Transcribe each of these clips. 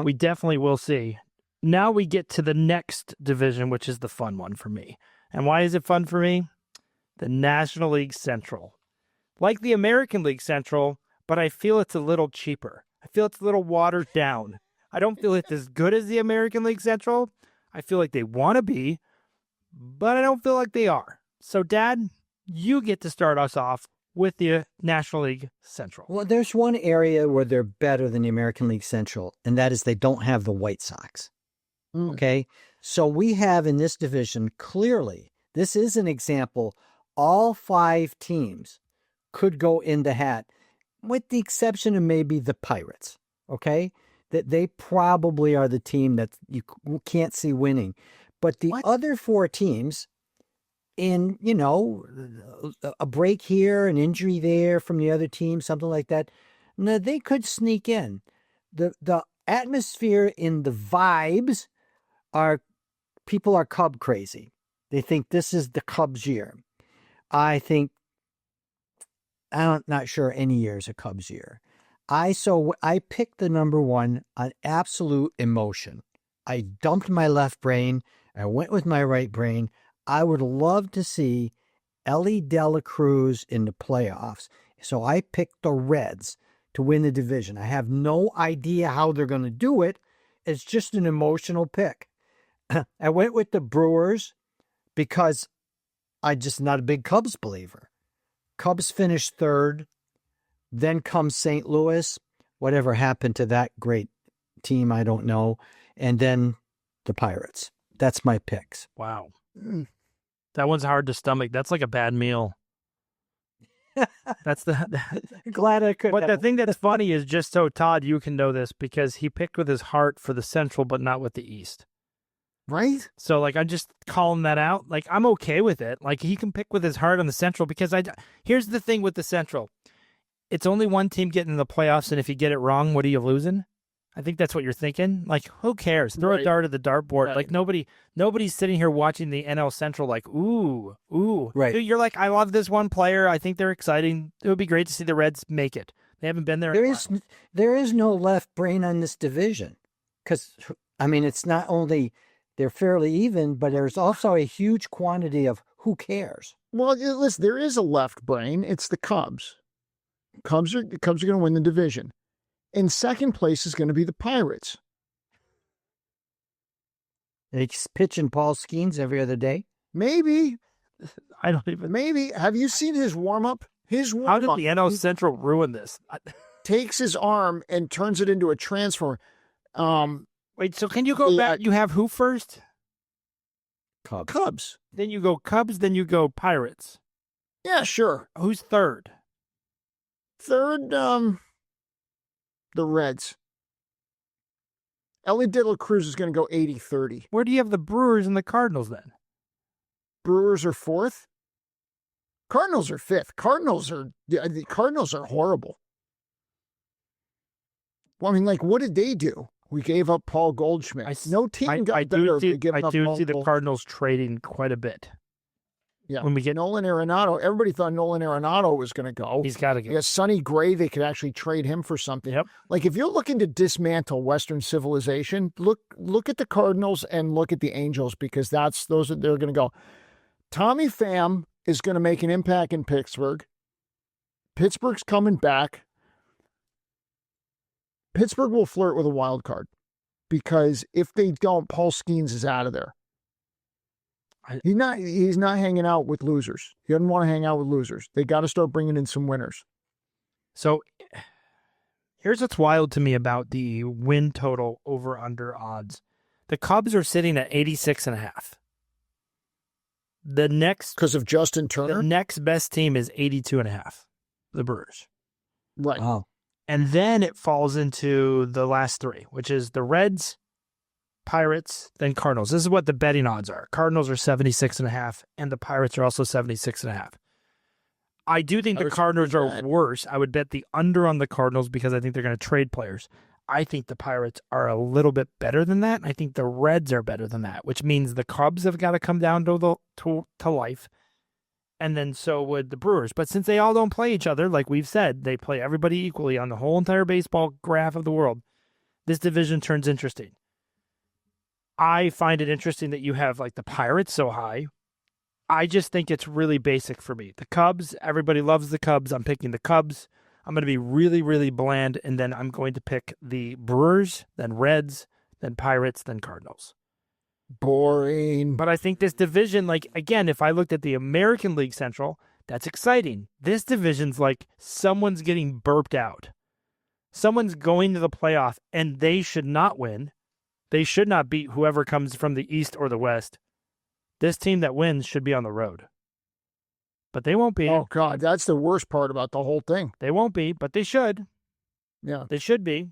We definitely will see. Now we get to the next division, which is the fun one for me. And why is it fun for me? The National League Central. Like the American League Central, but I feel it's a little cheaper. I feel it's a little watered down. I don't feel it's as good as the American League Central. I feel like they want to be, but I don't feel like they are. So, Dad, you get to start us off with the National League Central. Well, there's one area where they're better than the American League Central, and that is they don't have the White Sox. Okay? So we have in this division, clearly, this is an example, all 5 teams could go in the hat, with the exception of maybe the Pirates. Okay? That they probably are the team that you can't see winning. But the other 4 teams, in, a break here, an injury there from the other team, something like that, no, they could sneak in. The atmosphere in the vibes are, people are Cub crazy. They think this is the Cubs year. I'm not sure any year is a Cubs year. I picked the number 1 on absolute emotion. I dumped my left brain. I went with my right brain. I would love to see Ellie De La Cruz in the playoffs. So I picked the Reds to win the division. I have no idea how they're going to do it. It's just an emotional pick. I went with the Brewers because I'm just not a big Cubs believer. Cubs finished 3rd. Then comes St. Louis. Whatever happened to that great team, I don't know. And then the Pirates. That's my picks. Wow. That one's hard to stomach. That's like a bad meal. That's Glad I could. But the thing that's funny is, just so Todd, you can know this, because he picked with his heart for the Central, but not with the East. Right? So, I'm just calling that out. I'm okay with it. He can pick with his heart on the Central, because here's the thing with the Central. It's only one team getting in the playoffs, and if you get it wrong, what are you losing? I think that's what you're thinking. Who cares? Throw a dart at the dartboard. Right. Nobody's sitting here watching the NL Central ooh. Right. Dude, you're like, I love this one player. I think they're exciting. It would be great to see the Reds make it. They haven't been there. There is no left brain on this division. Because, it's not only they're fairly even, but there's also a huge quantity of who cares. Well, listen, there is a left brain. It's the Cubs. Cubs are going to win the division. In second place is going to be the Pirates. They pitching Paul Skeens every other day. Maybe. I don't even. Maybe. Have you seen his warm-up? How did the NL Central ruin this? Takes his arm and turns it into a transformer. Wait, so can you go back? You have who first? Cubs. Then you go Cubs, then you go Pirates. Yeah, sure. Who's third? Third, the Reds. Ellie De La Cruz is going to go 80-30. Where do you have the Brewers and the Cardinals then? Brewers are 4th. Cardinals are 5th. The Cardinals are horrible. Well, what did they do? We gave up Paul Goldschmidt. No team got better. I do see the Cardinals trading quite a bit. Yeah. When we get Nolan Arenado, everybody thought Nolan Arenado was going to go. He's got to go. Yeah, Sonny Gray, they could actually trade him for something. Yep. If you're looking to dismantle Western civilization, look at the Cardinals and look at the Angels, because they're going to go. Tommy Pham is going to make an impact in Pittsburgh. Pittsburgh's coming back. Pittsburgh will flirt with a wild card, because if they don't, Paul Skeens is out of there. He's not hanging out with losers. He doesn't want to hang out with losers. They got to start bringing in some winners. So here's what's wild to me about the win total over under odds. The Cubs are sitting at 86.5. The next, because of Justin Turner, the next best team is 82.5. The Brewers. Right. Wow. And then it falls into the last 3, which is the Reds, Pirates, then Cardinals. This is what the betting odds are. Cardinals are 76.5, and the Pirates are also 76.5. I do think the Cardinals are worse. I would bet the under on the Cardinals because I think they're going to trade players. I think the Pirates are a little bit better than that. I think the Reds are better than that, which means the Cubs have got to come down to life, and then so would the Brewers. But since they all don't play each other, like we've said, they play everybody equally on the whole entire baseball graph of the world. this division turns interesting. I find it interesting that you have like the Pirates so high. I just think it's really basic for me. The Cubs, everybody loves the Cubs. I'm picking the Cubs. I'm going to be really, really bland, and then I'm going to pick the Brewers, then Reds, then Pirates, then Cardinals. Boring. But I think this division, like, again, if I looked at the American League Central, that's exciting. This division's like someone's getting burped out. Someone's going to the playoff, and they should not win. They should not beat whoever comes from the East or the West. This team that wins should be on the road. But they won't be. Oh, God, that's the worst part about the whole thing. They won't be, but they should. Yeah. They should be.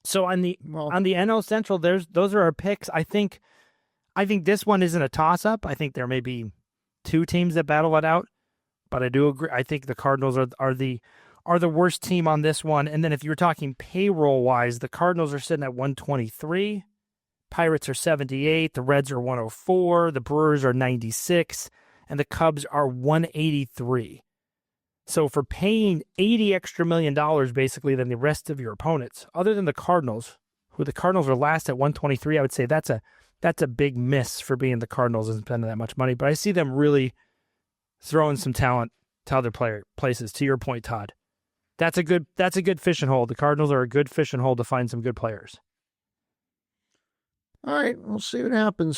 So on the NL Central, those are our picks. I think this one isn't a toss-up. I think there may be two teams that battle it out, but I do agree. I think the Cardinals are the worst team on this one. And then if you're talking payroll-wise, the Cardinals are sitting at 123. Pirates are 78. The Reds are 104. The Brewers are 96. And the Cubs are 183. So for paying $80 extra million basically than the rest of your opponents, other than the Cardinals, who the Cardinals are last at 123, I would say that's a big miss for being the Cardinals and spending that much money. But I see them really throwing some talent to other places. To your point, Todd, that's a good fishing hole. The Cardinals are a good fishing hole to find some good players. All right, we'll see what happens.